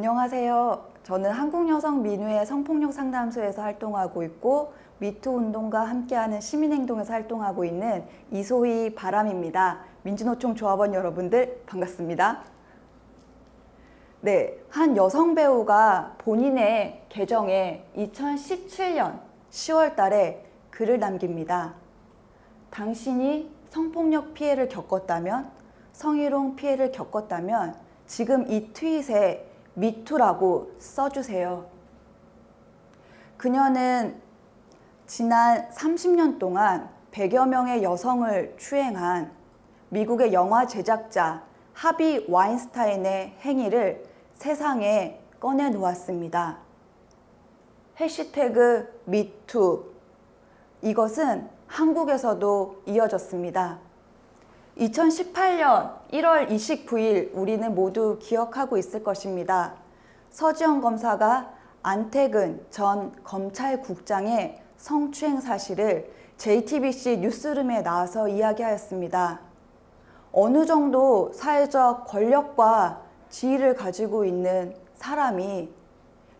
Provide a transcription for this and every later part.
안녕하세요. 저는 한국여성민우회 성폭력 상담소에서 활동하고 있고 미투 운동과 함께하는 시민행동에서 활동하고 있는 이소희 바람입니다. 민주노총 조합원 여러분들 반갑습니다. 네, 한 여성 배우가 본인의 계정에 2017년 10월 달에 글을 남깁니다. 당신이 성폭력 피해를 겪었다면, 성희롱 피해를 겪었다면 지금 이 트윗에 미투라고 써주세요. 그녀는 지난 30년 동안 100여 명의 여성을 추행한 미국의 영화 제작자 하비 와인스타인의 행위를 세상에 꺼내놓았습니다. 해시태그 미투, 이것은 한국에서도 이어졌습니다. 2018년 1월 29일 우리는 모두 기억하고 있을 것입니다. 서지현 검사가 안태근 전 검찰국장의 성추행 사실을 JTBC 뉴스룸에 나와서 이야기하였습니다. 어느 정도 사회적 권력과 지위를 가지고 있는 사람이,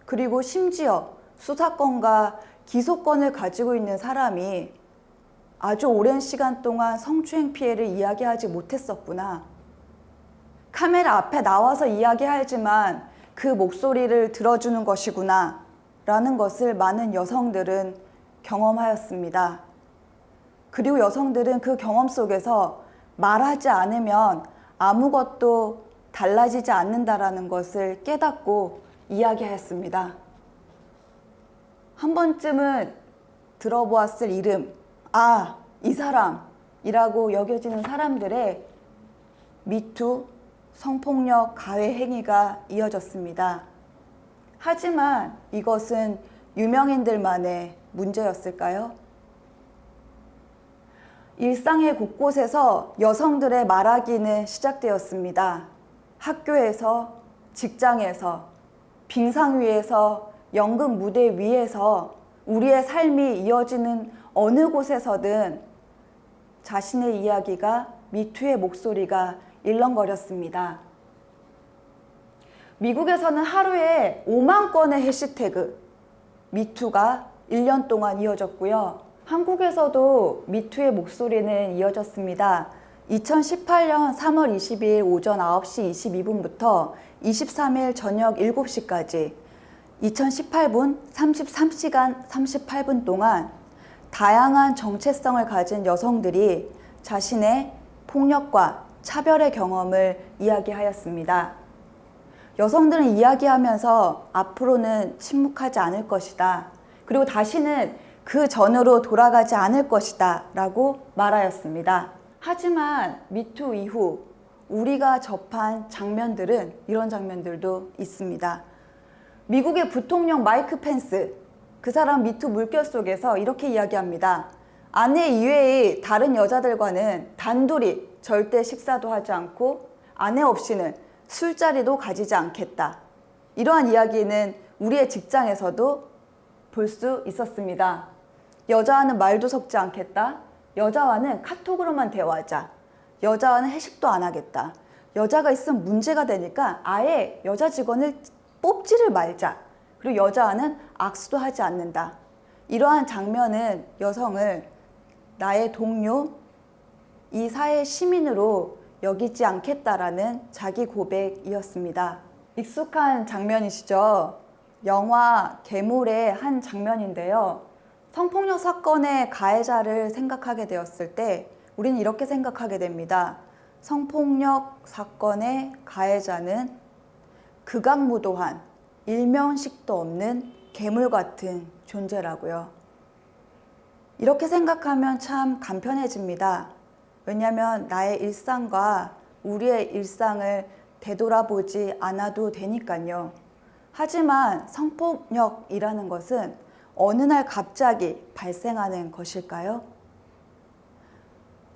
그리고 심지어 수사권과 기소권을 가지고 있는 사람이 아주 오랜 시간 동안 성추행 피해를 이야기하지 못했었구나. 카메라 앞에 나와서 이야기하지만 그 목소리를 들어주는 것이구나 라는 것을 많은 여성들은 경험하였습니다. 그리고 여성들은 그 경험 속에서 말하지 않으면 아무것도 달라지지 않는다라는 것을 깨닫고 이야기하였습니다. 한 번쯤은 들어보았을 이름, 이 사람이라고 여겨지는 사람들의 미투 성폭력 가해 행위가 이어졌습니다. 하지만 이것은 유명인들만의 문제였을까요? 일상의 곳곳에서 여성들의 말하기는 시작되었습니다. 학교에서, 직장에서, 빙상 위에서, 연극 무대 위에서 우리의 삶이 이어지는 어느 곳에서든 자신의 이야기가, 미투의 목소리가 일렁거렸습니다. 미국에서는 하루에 5만 건의 해시태그 미투가 1년 동안 이어졌고요. 한국에서도 미투의 목소리는 이어졌습니다. 2018년 3월 22일 오전 9시 22분부터 23일 저녁 7시까지 2018분 33시간 38분 동안 다양한 정체성을 가진 여성들이 자신의 폭력과 차별의 경험을 이야기하였습니다. 여성들은 이야기하면서 앞으로는 침묵하지 않을 것이다. 그리고 다시는 그 전으로 돌아가지 않을 것이다 라고 말하였습니다. 하지만 미투 이후 우리가 접한 장면들은 이런 장면들도 있습니다. 미국의 부통령 마이크 펜스, 그 사람 미투 물결 속에서 이렇게 이야기합니다. 아내 이외의 다른 여자들과는 단둘이 절대 식사도 하지 않고 아내 없이는 술자리도 가지지 않겠다. 이러한 이야기는 우리의 직장에서도 볼 수 있었습니다. 여자와는 말도 섞지 않겠다. 여자와는 카톡으로만 대화하자. 여자와는 회식도 안 하겠다. 여자가 있으면 문제가 되니까 아예 여자 직원을 뽑지를 말자. 그리고 여자와는 악수도 하지 않는다. 이러한 장면은 여성을 나의 동료, 이 사회의 시민으로 여기지 않겠다라는 자기 고백이었습니다. 익숙한 장면이시죠? 영화 괴물의 한 장면인데요. 성폭력 사건의 가해자를 생각하게 되었을 때 우리는 이렇게 생각하게 됩니다. 성폭력 사건의 가해자는 극악무도한 일면식도 없는 괴물 같은 존재라고요. 이렇게 생각하면 참 간편해집니다. 왜냐하면 나의 일상과 우리의 일상을 되돌아보지 않아도 되니까요. 하지만 성폭력이라는 것은 어느 날 갑자기 발생하는 것일까요?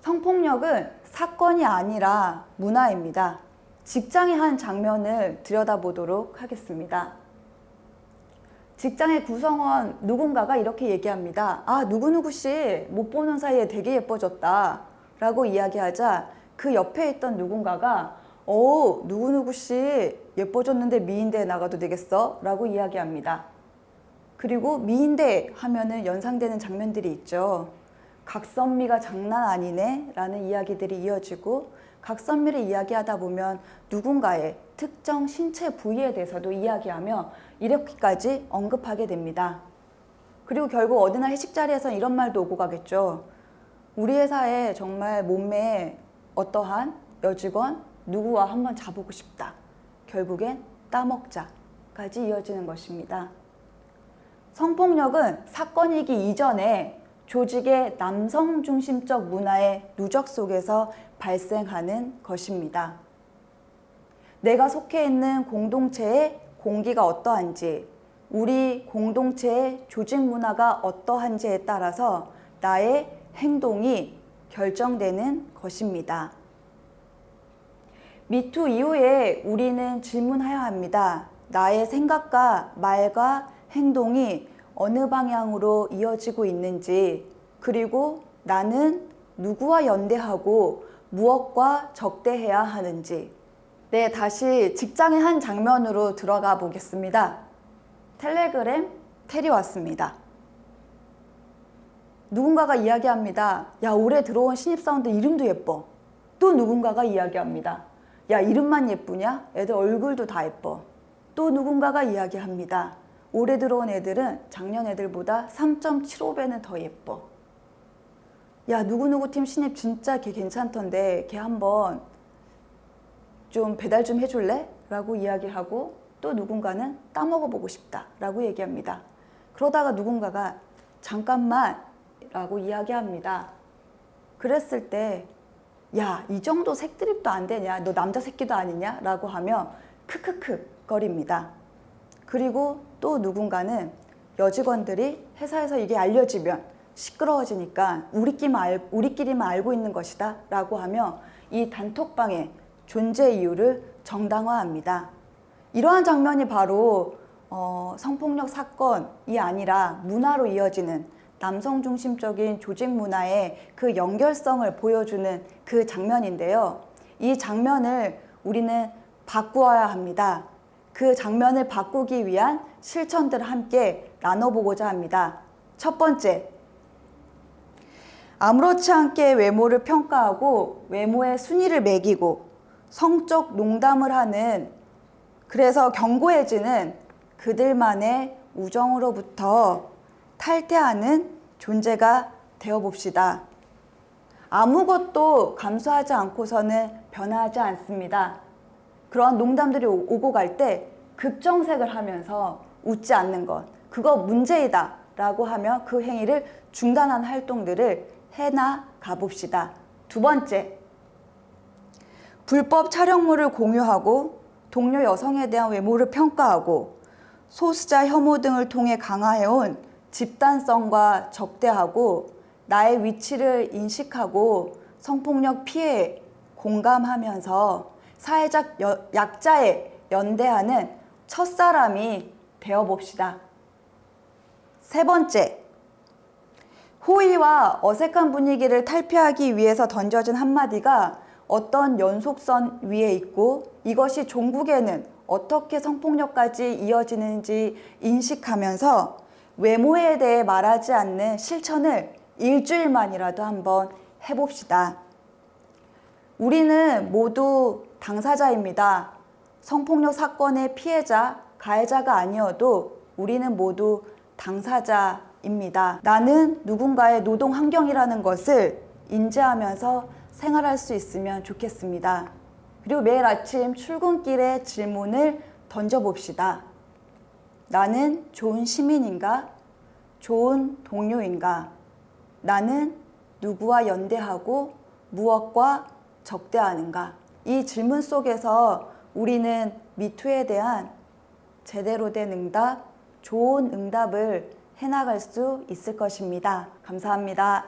성폭력은 사건이 아니라 문화입니다. 직장의 한 장면을 들여다보도록 하겠습니다. 직장의 구성원 누군가가 이렇게 얘기합니다. 누구누구 씨 못 보는 사이에 되게 예뻐졌다 라고 이야기하자 그 옆에 있던 누군가가 누구누구 씨 예뻐졌는데 미인대에 나가도 되겠어? 라고 이야기합니다. 그리고 미인대 하면은 연상되는 장면들이 있죠. 각선미가 장난 아니네 라는 이야기들이 이어지고, 각선미를 이야기하다 보면 누군가의 특정 신체 부위에 대해서도 이야기하며 이렇게까지 언급하게 됩니다. 그리고 결국 어느 날 회식 자리에서 이런 말도 오고 가겠죠. 우리 회사에 정말 몸매에 어떠한 여직원 누구와 한번 자보고 싶다. 결국엔 따먹자까지 이어지는 것입니다. 성폭력은 사건이기 이전에 조직의 남성 중심적 문화의 누적 속에서 발생하는 것입니다. 내가 속해 있는 공동체의 공기가 어떠한지, 우리 공동체의 조직 문화가 어떠한지에 따라서 나의 행동이 결정되는 것입니다. 미투 이후에 우리는 질문해야 합니다. 나의 생각과 말과 행동이 어느 방향으로 이어지고 있는지, 그리고 나는 누구와 연대하고 무엇과 적대해야 하는지. 네, 다시 직장의 한 장면으로 들어가 보겠습니다. 텔레그램 텔이 왔습니다. 누군가가 이야기합니다. 야, 올해 들어온 신입사원들 이름도 예뻐. 또 누군가가 이야기합니다. 야, 이름만 예쁘냐? 애들 얼굴도 다 예뻐. 또 누군가가 이야기합니다. 올해 들어온 애들은 작년 애들보다 3.75배는 더 예뻐. 야, 누구누구 팀 신입 진짜 걔 괜찮던데 걔 한번 좀 배달 좀 해줄래? 라고 이야기하고, 또 누군가는 따먹어보고 싶다 라고 얘기합니다. 그러다가 누군가가 잠깐만 라고 이야기합니다. 그랬을 때 야, 이 정도 색드립도 안 되냐? 너 남자 새끼도 아니냐? 라고 하며 크크크 거립니다. 그리고 또 누군가는 여직원들이 회사에서 이게 알려지면 시끄러워지니까 우리끼리만 알고 있는 것이다 라고 하며 이 단톡방의 존재 이유를 정당화합니다. 이러한 장면이 바로 성폭력 사건이 아니라 문화로 이어지는 남성 중심적인 조직 문화의 그 연결성을 보여주는 그 장면인데요. 이 장면을 우리는 바꾸어야 합니다. 그 장면을 바꾸기 위한 실천들을 함께 나눠보고자 합니다. 첫 번째, 아무렇지 않게 외모를 평가하고 외모의 순위를 매기고 성적 농담을 하는, 그래서 견고해지는 그들만의 우정으로부터 탈퇴하는 존재가 되어봅시다. 아무것도 감수하지 않고서는 변하지 않습니다. 그런 농담들이 오고 갈 때 급정색을 하면서 웃지 않는 것, 그거 문제이다 라고 하며 그 행위를 중단하는 활동들을 해나 가봅시다. 두 번째, 불법 촬영물을 공유하고 동료 여성에 대한 외모를 평가하고 소수자 혐오 등을 통해 강화해온 집단성과 적대하고 나의 위치를 인식하고 성폭력 피해에 공감하면서 사회적 약자에 연대하는 첫사람이 되어봅시다. 세 번째, 호의와 어색한 분위기를 탈피하기 위해서 던져진 한마디가 어떤 연속선 위에 있고 이것이 종국에는 어떻게 성폭력까지 이어지는지 인식하면서 외모에 대해 말하지 않는 실천을 일주일만이라도 한번 해봅시다. 우리는 모두 당사자입니다. 성폭력 사건의 피해자, 가해자가 아니어도 우리는 모두 당사자입니다. 나는 누군가의 노동 환경이라는 것을 인지하면서 생활할 수 있으면 좋겠습니다. 그리고 매일 아침 출근길에 질문을 던져봅시다. 나는 좋은 시민인가? 좋은 동료인가? 나는 누구와 연대하고 무엇과 적대하는가? 이 질문 속에서 우리는 미투에 대한 제대로 된 응답, 좋은 응답을 해나갈 수 있을 것입니다. 감사합니다.